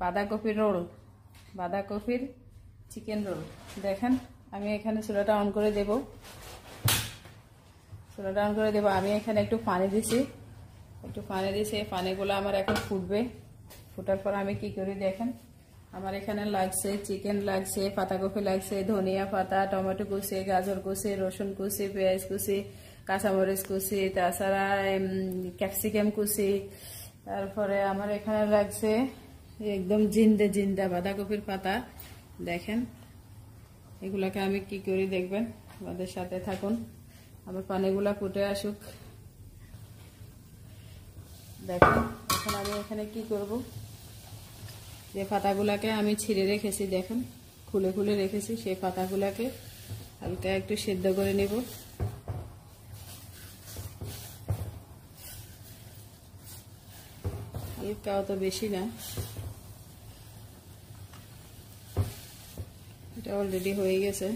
বাঁধাকপির রোল, বাঁধাকপির chicken roll. দেখেন আমি এখানে চুলাটা অন করে দেব, চুলাটা অন করে দেব। আমি এখানে একটু পানি দিছি, এই পানিগুলো আমার এখন ফুটবে। ফুটার পর আমি কি করি দেখেন, আমার এখানে লাগছে চিকেন, লাগছে পাতাকপি, লাগছে ধনিয়া পাতা, টমেটো কুচি, গাজর কুচি, রসুন কুচি, পেঁয়াজ কুচি, কাঁচামরিচ কুচি, তাছাড়া ক্যাপসিকাম কুচি। তারপরে আমার এখানে লাগছে একদম জিন্দা জিন্দা বাঁধাকপির পাতা। দেখেন এগুলাকে আমি কি করি দেখবেন, আমাদের সাথে থাকুন। আমার পানিগুলা ফুটে আসুক। দেখেন এখন আমি এখানে কি করব, যে পাতাগুলাকে আমি ছিঁড়ে রেখেছি, দেখেন খুলে খুলে রেখেছি, সেই পাতাগুলাকে হালকা একটু সেদ্ধ করে নেব। হালকা, অত বেশি না। এটা অলরেডি হয়ে গেছে।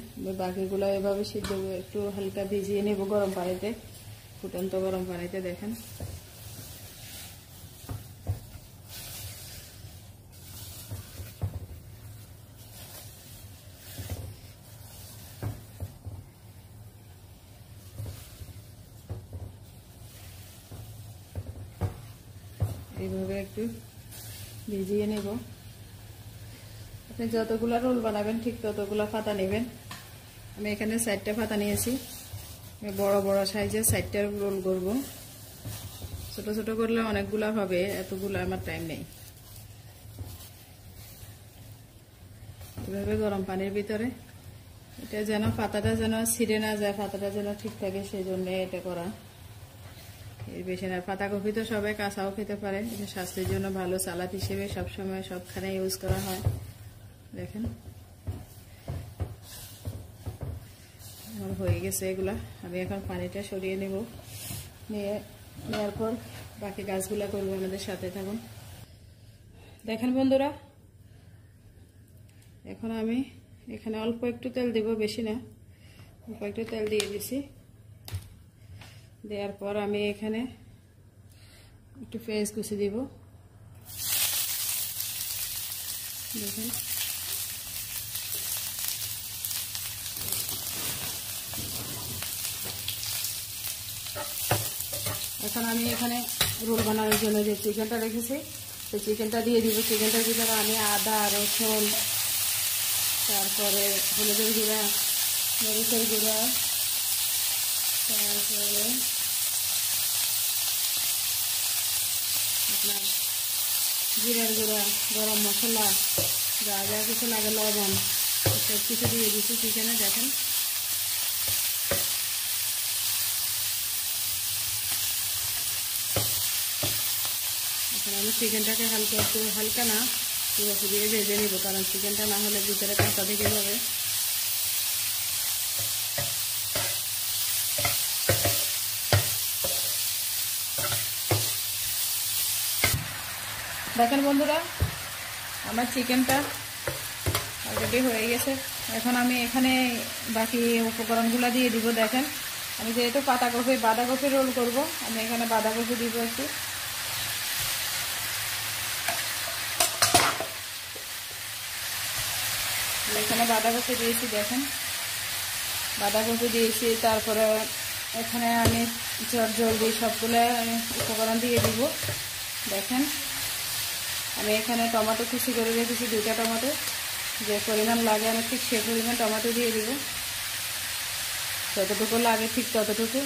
বাকিগুলো এভাবে সিদ্ধ একটু হালকা ভিজিয়ে নেব গরম পানিতে, ফুটন্ত গরম পানিতে। দেখেন এইভাবে একটু ভিজিয়ে নেব। আপনি যতগুলো রোল বানাবেন ঠিক ততগুলো পাতা নেবেন। আমি এখানে 4টা পাতা নিয়েছি, বড় বড় সাইজের 4টা রোল করব। ছোট ছোট করলে অনেকগুলো হবে, এতগুলো আমার টাইম নেই। এভাবে গরম পানির ভিতরে এটা যেন পাতাটা যেন ছিঁড়ে না যায়, পাতাটা যেন ঠিক থাকে, সেই জন্য এটা করা। এর বেশি না। পাতাকপি তো সবাই কাঁচাও খেতে পারে, এটা স্বাস্থ্যের জন্য ভালো, সালাদ হিসেবে সবসময় সবখানে ইউজ করা হয়। দেখেন আমার হয়ে গেছে এগুলা। আমি এখন পানিটা সরিয়ে নেব, নেওয়ার পর বাকি গাছগুলা করবো। আমাদের সাথে থাকুন। দেখেন বন্ধুরা, এখন আমি এখানে অল্প একটু তেল দিব, বেশি না, অল্প একটু তেল দিয়ে দিছি। দেওয়ার পর আমি এখানে একটু পেঁয়াজ কুচি দিব। দেখেন এখন আমি এখানে রোল বানানোর জন্য যে চিকেনটা রেখেছি সেই চিকেনটা দিয়ে দিব। চিকেনটার ভিতরে আমি আদা, রসুন, তারপরে হলুদের গুঁড়া, মরিচের গুঁড়া, তারপরে আপনার জিরার গুঁড়া, গরম মশলা, যা যা কিছু লাগে, লবণ, সব কিছু দিয়ে দিচ্ছি চিকেনে। দেখেন এখন আমি চিকেনটাকে হালকা একটু, হালকা না পুরোপুরি ভেজে নিব, কারণ চিকেনটা না হলে ভিতরে কাঁচা থেকে যাবে। দেখেন বন্ধুরা, আমার চিকেনটা অলরেডি হয়ে গেছে। এখন আমি এখানে বাকি উপকরণগুলো দিয়ে দিব। দেখেন আমি যেহেতু বাঁধাকপি রোল করব, আমি এখানে বাঁধাকপি দিব একটু। এখানে বাঁধাকপি দিয়েছি, দেখেন বাঁধাকপি দিয়েছি। তারপরে এখানে আমি জলদি সবগুলো উপকরণ দিয়ে দিব। দেখেন আমি এখানে টমেটো কুচি করে রেখেছি, 2টা টমেটো, যে পরিমাণ লাগে আমি ঠিক সে পরিমাণ টমেটো দিয়ে দিব, যতটুকু লাগে ঠিক ততটুকু।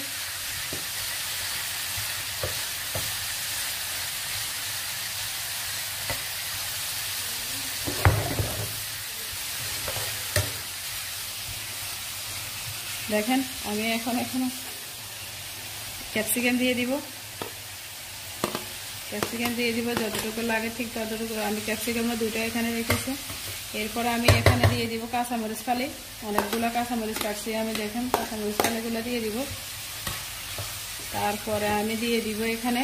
দেখেন আমি এখন এখানে ক্যাপসিকাম দিয়ে দিব, যতটুকু লাগে ঠিক ততটুকু। আমি ক্যাপসিকামও 2টা এখানে রেখেছি। এরপর আমি এখানে দিয়ে দিব কাঁচামরিচ ফালি, অনেকগুলো কাঁচামরিচ কাটছি আমি। দেখেন কাঁচামরিচ ফালিগুলো দিয়ে দিব। তারপরে আমি দিয়ে দিব এখানে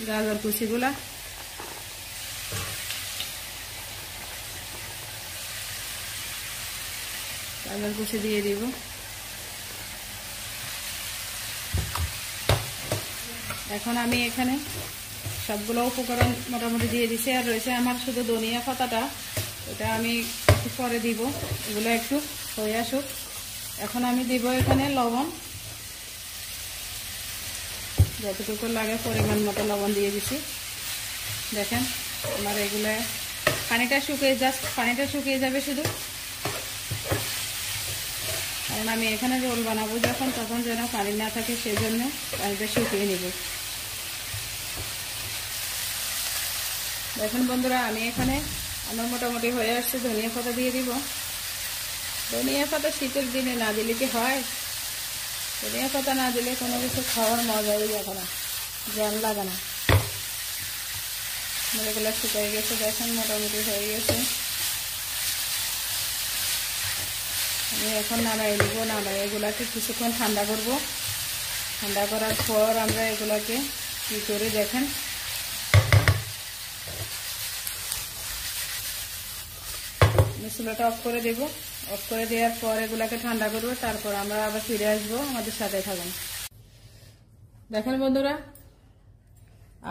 গাজর কুচিগুলা, গাজর কুচি দিয়ে দিব। এখন আমি এখানে সবগুলো উপকরণ মোটামুটি দিয়ে দিছি। আর রয়েছে আমার শুধু ধনিয়া পাতাটা, এটা আমি একটু পরে দিব। এগুলো একটু হয়ে আসুক। এখন আমি দিব এখানে লবণ, যতটুকু লাগে পরিমাণ মতো লবণ দিয়ে দিছি। দেখেন আমার এগুলো পানিটা শুকিয়ে যাবে শুধু, কারণ আমি এখানে রোল বানাবো যখন, তখন যেন পানি না থাকে সেই জন্য পানিটা শুকিয়ে নিব। দেখুন বন্ধুরা, আমি এখানে আমার মোটামুটি হয়ে আসছে। ধনিয়া পাতা দিয়ে দিব। ধনিয়া পাতা শীতের দিনে না দিলে কি হয়? ধনিয়া পাতা না দিলে কোনো কিছু খাওয়ার মজাই লাগে না, জ্ঞান লাগে না। এগুলো শুকিয়ে গেছে, দেখেন মোটামুটি হয়ে গেছে। আমি এখন নামাই নিব। এগুলাকে কিছুক্ষণ ঠান্ডা করব। ঠান্ডা করার পর আমরা এগুলাকে কি করে দেখেন চুলাটা অফ করে দেব। অফ করে দেওয়ার পর এগুলাকে ঠান্ডা করবো, তারপর আমরা আবার ফিরে আসবো। আমাদের সাথে থাকুন। দেখেন বন্ধুরা,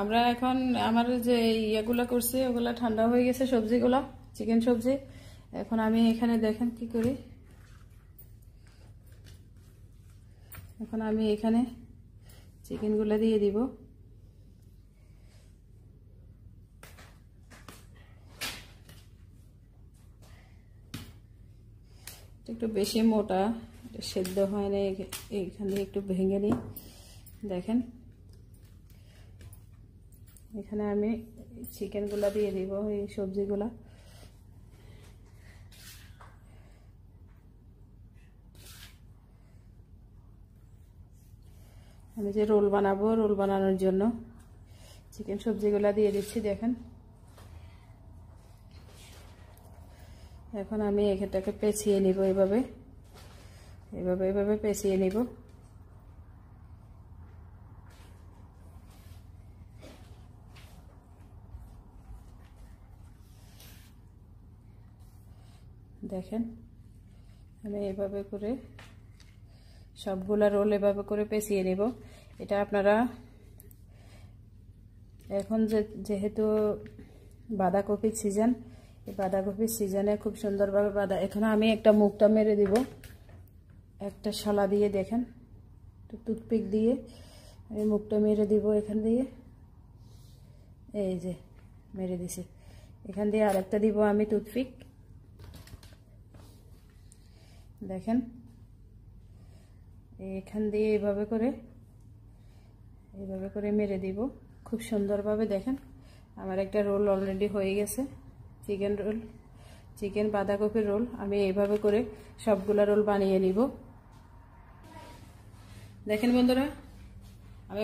আমরা এখন আমার যে ইয়েগুলো করছি ওগুলা ঠান্ডা হয়ে গেছে, সবজিগুলো, চিকেন সবজি। এখন আমি এখানে দেখেন কি করি। এখন আমি এখানে চিকেনগুলো দিয়ে দিব। একটু বেশি মোটা, সেদ্ধ হয় না, এইখানে একটু ভেঙে নিই। দেখেন এখানে আমি চিকেনগুলো দিয়ে দিব, এই সবজিগুলা। আমি যে রোল বানাবো, রোল বানানোর জন্য চিকেন সবজিগুলা দিয়ে দিচ্ছি। দেখেন এখন আমি এটাকে পেঁচিয়ে নিব, এভাবে পেঁচিয়ে নিব। দেখেন আমি এভাবে করে সবগুলা রোল এভাবে করে পেঁচিয়ে নিব। এটা আপনারা এখন যেহেতু বাঁধাকপির সিজন, এই বাঁধাকপির সিজনে খুব সুন্দরভাবে এখন আমি একটা মুখটা মেরে দিব, একটা শলা দিয়ে। দেখেন টুথপিক দিয়ে আমি মুখটা মেরে দিব এখান দিয়ে। এই যে মেরে দিছি। এখান দিয়ে আরেকটা দিব আমি টুথপিক। দেখেন এখান দিয়ে এইভাবে করে মেরে দিব খুব সুন্দরভাবে। দেখেন আমার একটা রোল অলরেডি হয়ে গেছে, চিকেন রোল, চিকেন বাঁধাকপির রোল। আমি এইভাবে করে সবগুলা রোল বানিয়ে নিব। দেখেন বন্ধুরা, আমি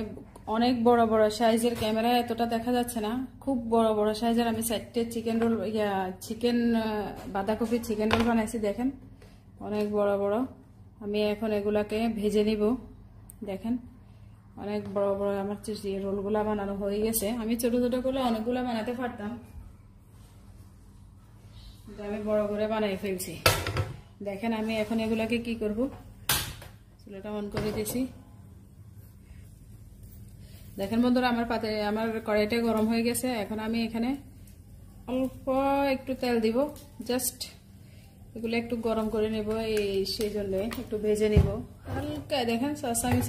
অনেক বড় বড় সাইজের, ক্যামেরায় এতটা দেখা যাচ্ছে না, খুব বড় বড় সাইজের আমি 4টে চিকেন রোল, চিকেন বাঁধাকপির চিকেন রোল বানাইছি। দেখেন অনেক বড় বড়। আমি এখন এগুলাকে ভেজে নিব। দেখেন অনেক বড় বড় আমার রোলগুলা বানানো হয়ে গেছে। আমি ছোট ছোট করে অনেকগুলো বানাতে পারতাম, কিন্তু আমি বড় করে বানাই ফেলছি। দেখেন আমি এখন এগুলাকে কি করব, চুলাটা অন করে দিয়েছি। দেখেন বন্ধুরা, আমার কড়াইটা গরম হয়ে গেছে। এখন আমি এখানে অল্প একটু তেল দিব, জাস্ট এগুলো একটু গরম করে নেব, সেই জন্য একটু ভেজে নিব হালকা। দেখেন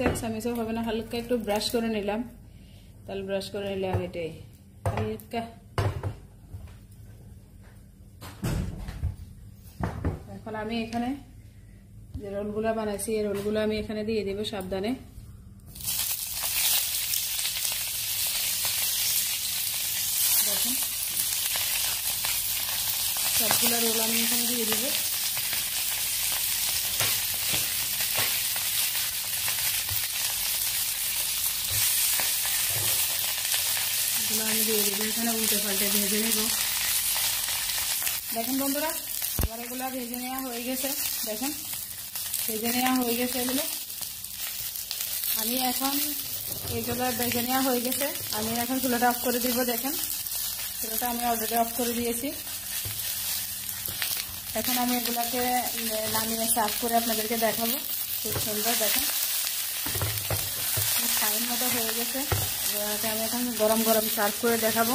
এক চামচও হবে না, হালকা একটু ব্রাশ করে নিলাম, তেল ব্রাশ করে নিলাম, এটাই হালকা। এখন আমি এখানে যে রোলগুলা বানাইছি এই রোলগুলো আমি এখানে দিয়ে দিব সাবধানে। দেখেন সবগুলো রোল আমি এখানে দিয়ে দিব। এগুলো আমি দিয়ে দিব এখানে, উল্টে পাল্টে ভেজে নেব। দেখেন বন্ধুরা, আমার এগুলো ভেজে নেওয়া হয়ে গেছে। দেখেন ভেজে নেওয়া হয়ে গেছে এগুলো। আমি এখন এইগুলো ভেজে নেওয়া হয়ে গেছে, আমি এখন চুলাটা অফ করে দিব। দেখেন চুলাটা আমি অলরেডি অফ করে দিয়েছি। এখন আমি এগুলাকে নামিয়ে সার্ভ করে আপনাদেরকে দেখাবো। খুব সুন্দর, দেখেন কারেন্ট মতো হয়ে গেছে। এবারে আমি এখন গরম গরম সার্ভ করে দেখাবো,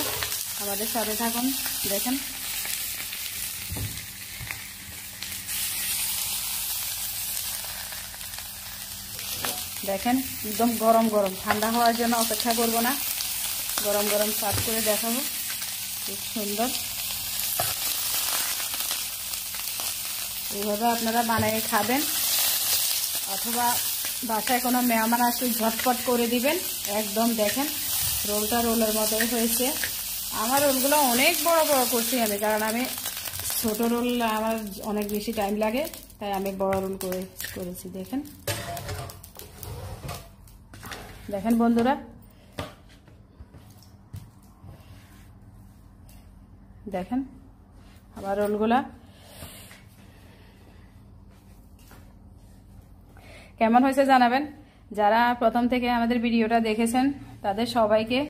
আমাদের সাথে থাকুন। দেখেন দেখেন একদম গরম গরম, ঠান্ডা হওয়ার জন্য অপেক্ষা করব না, গরম গরম সার্ভ করে দেখাবো। খুব সুন্দর, এইভাবে আপনারা বানিয়ে খাবেন, অথবা বাসায় কোনো মেহমান আসলে ঝটপট করে দিবেন। একদম দেখেন রোলটা রোলের মতোই হয়েছে। আমার রোলগুলো অনেক বড় বড় করছি আমি, কারণ আমি ছোট রোল আমার অনেক বেশি টাইম লাগে, তাই আমি বড় রোল করেছি। দেখেন দেখেন বন্ধুরা, দেখেন আমার রোলগুলা কেমন হয়েছে জানাবেন। যারা প্রথম থেকে আমাদের ভিডিওটা দেখেছেন তাদের সবাইকে